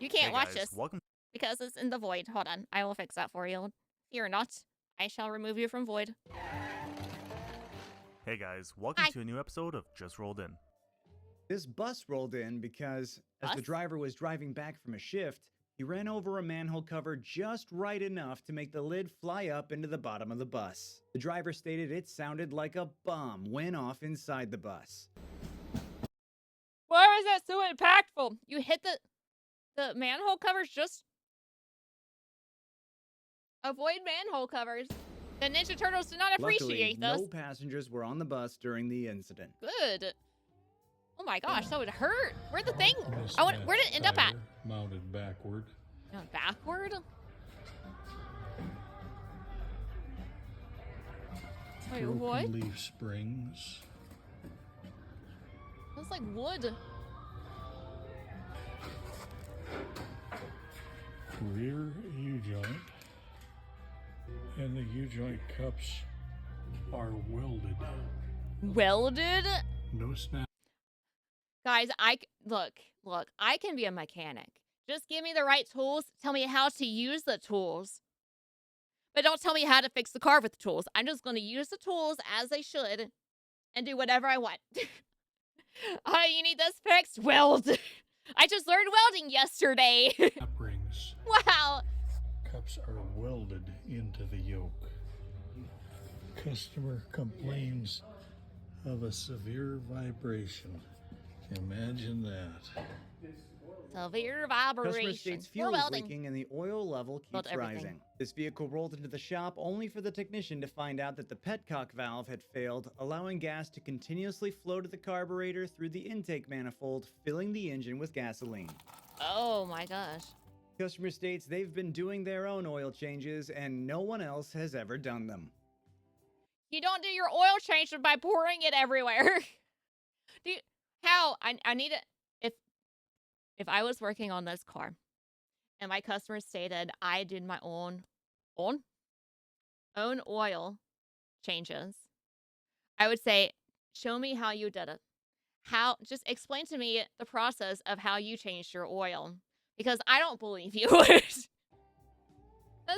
You can't watch this Welcome. because it's in the void. Hold on. I will fix that for you. Fear not. I shall remove you from void. Hey guys, welcome to a new episode of Just Rolled In. This bus rolled in because as the driver was driving back from a shift, he ran over a manhole cover just right enough to make the lid fly up into the bottom of the bus. The driver stated it sounded like a bomb went off inside the bus. Why is that so impactful? You hit the manhole covers just... Avoid manhole covers. The Ninja Turtles did not appreciate this. No passengers were on the bus during the incident. Good. Oh my gosh, that would hurt. Where'd the thing? Where did it end up at? Mounted backward. Backward? Wait, Broken what? leaf springs. That's like wood. Rear U-joint. And the U-joint cups are welded. Welded? No snap. Guys, look, I can be a mechanic. Just give me the right tools. Tell me how to use the tools. But don't tell me how to fix the car with the tools. I'm just going to use the tools as they should and do whatever I want. Oh, you need this fixed? Weld. I just learned welding yesterday. Snap rings. Wow. Cups are welded into the yoke. Customer complains of a severe vibration. Imagine that. Severe vibration. Customer states fuel is leaking and the oil level keeps rising. This vehicle rolled into the shop only for the technician to find out that the petcock valve had failed, allowing gas to continuously flow to the carburetor through the intake manifold, filling the engine with gasoline. Oh my gosh. Customer states they've been doing their own oil changes and no one else has ever done them. You don't do your oil change by pouring it everywhere. I need it. If I was working on this car and my customer stated I did my own oil changes, I would say, show me how you did it. Just explain to me the process of how you changed your oil. Because I don't believe you. That's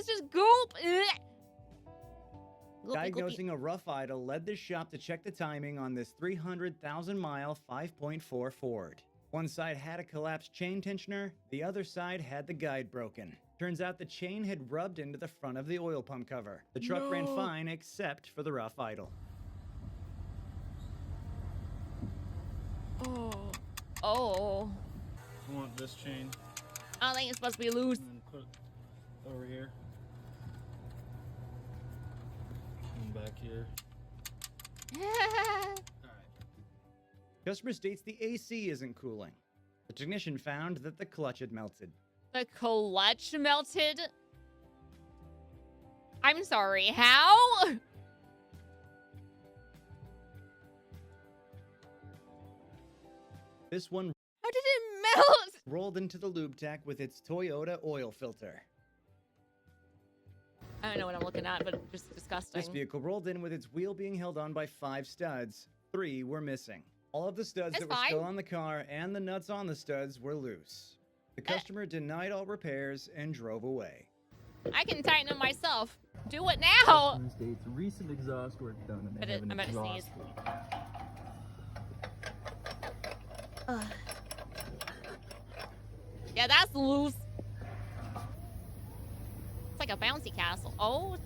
just gulp. Diagnosing a rough idle led the shop to check the timing on this 300,000-mile 5.4 Ford. One side had a collapsed chain tensioner, the other side had the guide broken. Turns out the chain had rubbed into the front of the oil pump cover. The truck ran fine except for the rough idle. Oh. You want this chain? I think it's supposed to be loose. And then put it over here. And back here. Alright. Customer states the AC isn't cooling. The technician found that the clutch had melted. The clutch melted? I'm sorry, how? This one How did it melt? rolled into the lube tank with its Toyota oil filter. I don't know what I'm looking at, but just disgusting. This vehicle rolled in with its wheel being held on by 5 studs. 3 were missing. All of the studs that were still on the car and the nuts on the studs were loose. The customer denied all repairs and drove away. I can tighten them myself. Do it now. States recent exhaust work done and they have an I'm about to exhaust sneeze. leak. Yeah, that's loose. It's like a bouncy castle. Oh,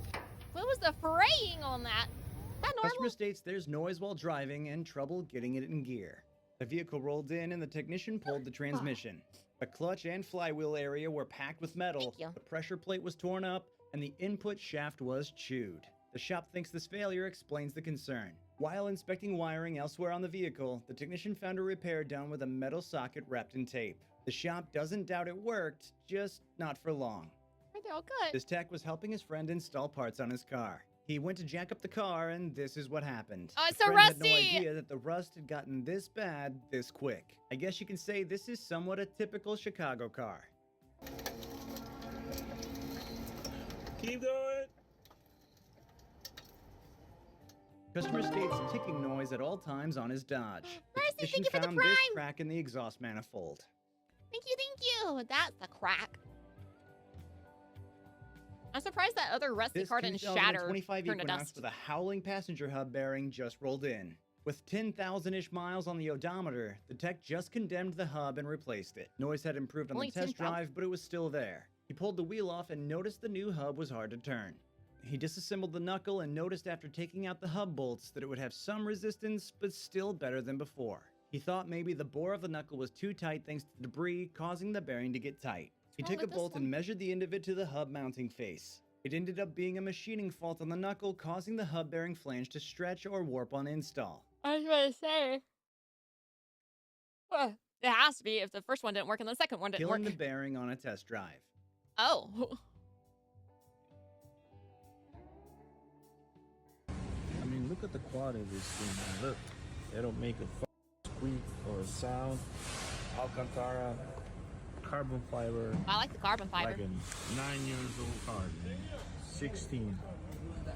what was the fraying on that? Is that normal? Customer states there's noise while driving and trouble getting it in gear. The vehicle rolled in and the technician pulled the transmission. The clutch and flywheel area were packed with metal. The pressure plate was torn up and the input shaft was chewed. The shop thinks this failure explains the concern. While inspecting wiring elsewhere on the vehicle, the technician found a repair done with a metal socket wrapped in tape. The shop doesn't doubt it worked, just not for long. Aren't they all good? This tech was helping his friend install parts on his car. He went to jack up the car, and this is what happened. Oh, it's His so friend had no rusty! idea that the rust had gotten this bad this quick. I guess you can say this is somewhat a typical Chicago car. Keep going! Customer states ticking noise at all times on his Dodge. The Mercy, technician thank you for the found this prime! crack in the exhaust manifold. Thank you, thank you. That's a crack. I'm surprised that other rusty This car didn't shatter 2025 turn to Equinox dust. with a howling passenger hub bearing just rolled in. With 10,000-ish miles on the odometer, the tech just condemned the hub and replaced it. Noise had improved on Only the test 10,000? drive, but it was still there. He pulled the wheel off and noticed the new hub was hard to turn. He disassembled the knuckle and noticed after taking out the hub bolts that it would have some resistance, but still better than before. He thought maybe the bore of the knuckle was too tight thanks to the debris, causing the bearing to get tight. He What's wrong took a with this bolt one? and measured the end of it to the hub mounting face. It ended up being a machining fault on the knuckle, causing the hub bearing flange to stretch or warp on install. I was going to say. Well, it has to be if the first one didn't work and the second one didn't Killing work. the bearing on a test drive. Oh. I mean, look at the quality of this thing, man. Look, they don't make a squeak or a sound. Alcantara, carbon fiber. I like the carbon fiber. Like a 9 years old car, man. 16.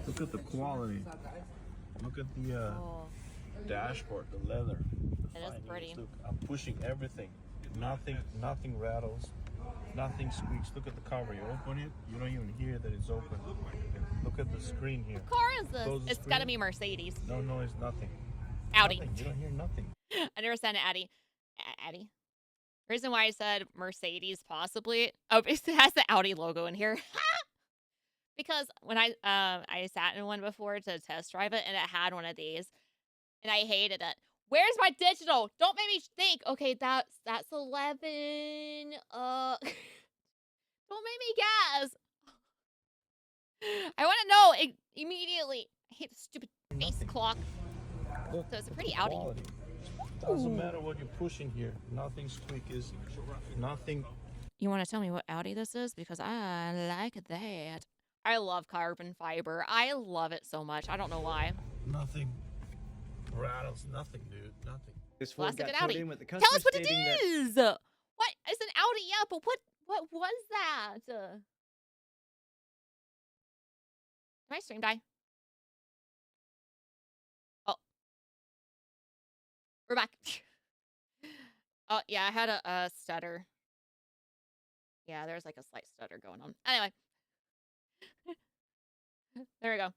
Look at the quality. Look at the Oh, dashboard, the leather. it is pretty. Look, I'm pushing everything. Nothing rattles. Nothing squeaks. Look at the cover. You open it, you don't even hear that it's open. Look at the screen here. What car is this? Close the It's got to screen. be Mercedes. No noise, nothing. Audi. Nothing. You don't hear nothing. I never said Audi. Audi. Reason why I said Mercedes possibly. Oh, it has the Audi logo in here. Because when I sat in one before to test drive it and it had one of these and I hated it. Where's my digital? Don't make me think. Okay, that's 11. Don't make me guess. I want to know immediately. I hate the stupid face Nothing. clock. Look So it's a at pretty the Audi. quality. Doesn't Ooh. matter what you're pushing here. Nothing squeaks. Nothing. You want to tell me what Audi this is? Because I like that. I love carbon fiber. I love it so much. I don't know why. Nothing rattles. Nothing, dude. Nothing. This Ford Plastic got and towed Audi. in with the Tell customer us what it stating that is. What? It's an Audi, yeah, but what was that? My stream die. Oh. We're back. Oh, yeah, I had a stutter. Yeah, there's like a slight stutter going on. Anyway. There we go.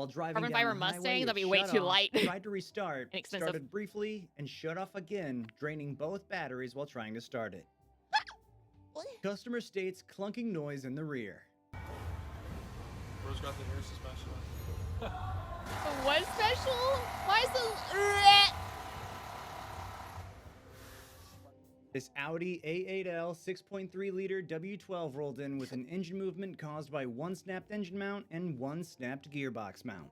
while driving Carbon down fiber the Mustang, highway, that'd it be way shut too off, light. tried to restart, Inexpensive. started briefly, and shut off again, draining both batteries while trying to start it. Customer states clunking noise in the rear. Bro's got the air suspension on. What special? Why is the... This Audi A8L 6.3-liter W12 rolled in with an engine movement caused by one snapped engine mount and one snapped gearbox mount.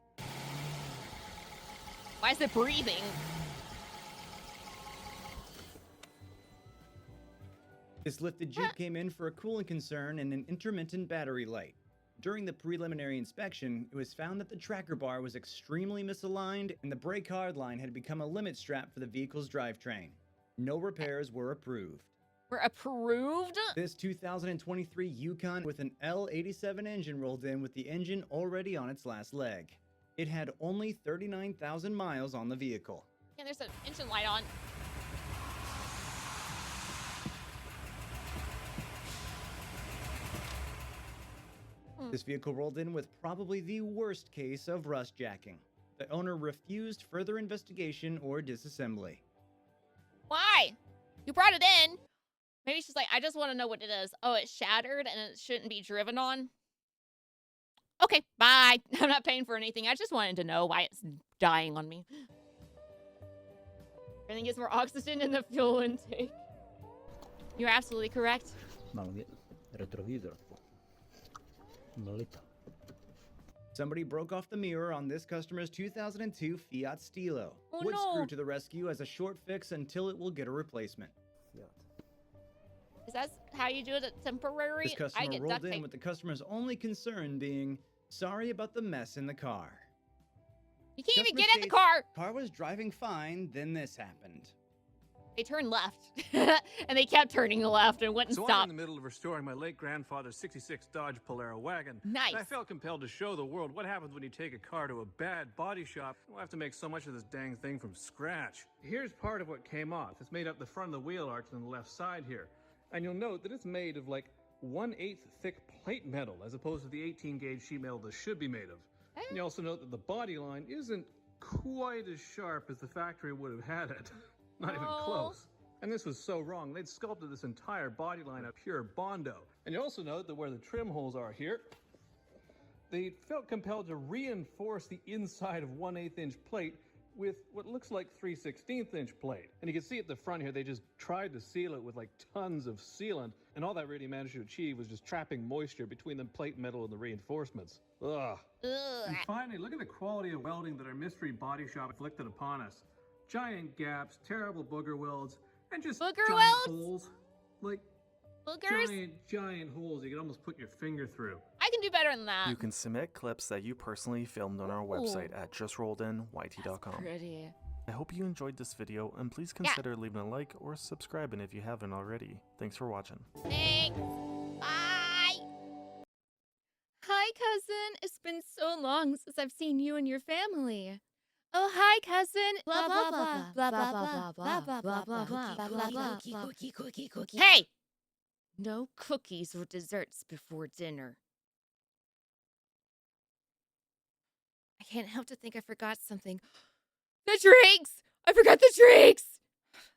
Why is it breathing? This lifted Jeep came in for a cooling concern and an intermittent battery light. During the preliminary inspection, it was found that the tracker bar was extremely misaligned and the brake hard line had become a limit strap for the vehicle's drivetrain. No repairs were approved. We're approved? This 2023 Yukon with an L87 engine rolled in with the engine already on its last leg. It had only 39,000 miles on the vehicle. Yeah, there's an engine light on. This vehicle rolled in with probably the worst case of rust jacking. The owner refused further investigation or disassembly. Why? You brought it in. Maybe she's like, I just want to know what it is. Oh, it's shattered and it shouldn't be driven on. Okay, bye. I'm not paying for anything. I just wanted to know why it's dying on me. Everything gets more oxygen in the fuel intake. You're absolutely correct. Retrovisor. Malita. Somebody broke off the mirror on this customer's 2002 Fiat Stilo. Oh, Wood no. screw to the rescue as a short fix until it will get a replacement. Fiat. Is that how you do it at temporary? This I customer get rolled duct in tape. with the customer's only concern being sorry about the mess in the car. You can't even Customer get in the states, car. Car was driving fine, then this happened. They turned left. And they kept turning left and wouldn't So I'm stop. in the middle of restoring my late grandfather's 66 Dodge Polara wagon. Nice. And I felt compelled to show the world what happens when you take a car to a bad body shop. We'll have to make so much of this dang thing from scratch. Here's part of what came off. It's made up the front of the wheel arch on the left side here. And you'll note that it's made of like 1/8 thick plate metal as opposed to the 18 gauge sheet metal this should be made of. And you also note that the body line isn't quite as sharp as the factory would have had it. Not even close. And this was so wrong. They'd sculpted this entire body line of pure Bondo. And you also note that where the trim holes are here, they felt compelled to reinforce the inside of 1/8 inch plate with what looks like 3/16 inch plate. And you can see at the front here, they just tried to seal it with like tons of sealant. And all that really managed to achieve was just trapping moisture between the plate metal and the reinforcements. Ugh. And finally, look at the quality of welding that our mystery body shop inflicted upon us. Giant gaps, terrible booger welds, and just Booger giant welds? holes. Like Boogers? giant holes you could almost put your finger through. I can do better than that. You can submit clips that you personally filmed on our website at justrolledyt.com. Pretty. I hope you enjoyed this video, and please consider leaving a like or subscribing if you haven't already. Thanks for watching. Thanks. Bye. Hi, cousin. It's been so long since I've seen you and your family. Oh, hi, cousin. Blah blah blah blah blah blah blah blah blah blah blah blah blah. Cookie. Hey! No cookies or desserts before dinner. I can't help to think I forgot something. The drinks! I forgot the drinks!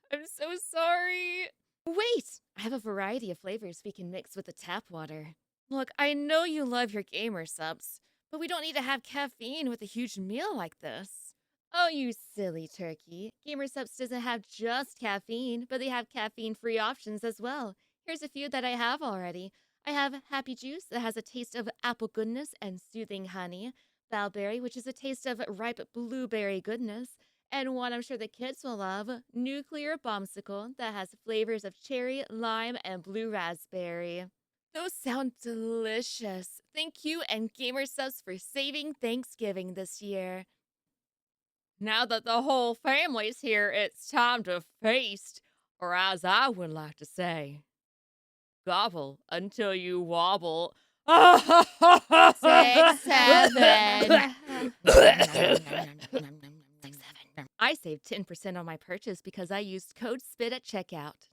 I'm so sorry. Wait! I have a variety of flavors we can mix with the tap water. Look, I know you love your gamer subs, but we don't need to have caffeine with a huge meal like this. Oh, you silly turkey. Gamer subs doesn't have just caffeine, but they have caffeine-free options as well. Here's a few that I have already. I have Happy Juice that has a taste of apple goodness and soothing honey. Balberry, which is a taste of ripe blueberry goodness. And one I'm sure the kids will love, Nuclear Bombsicle, that has flavors of cherry, lime, and blue raspberry. Those sound delicious. Thank you and Gamer Subs for saving Thanksgiving this year. Now that the whole family's here, it's time to feast, or as I would like to say, gobble until you wobble. 6, 7. I saved 10% on my purchase because I used code SPIT at checkout.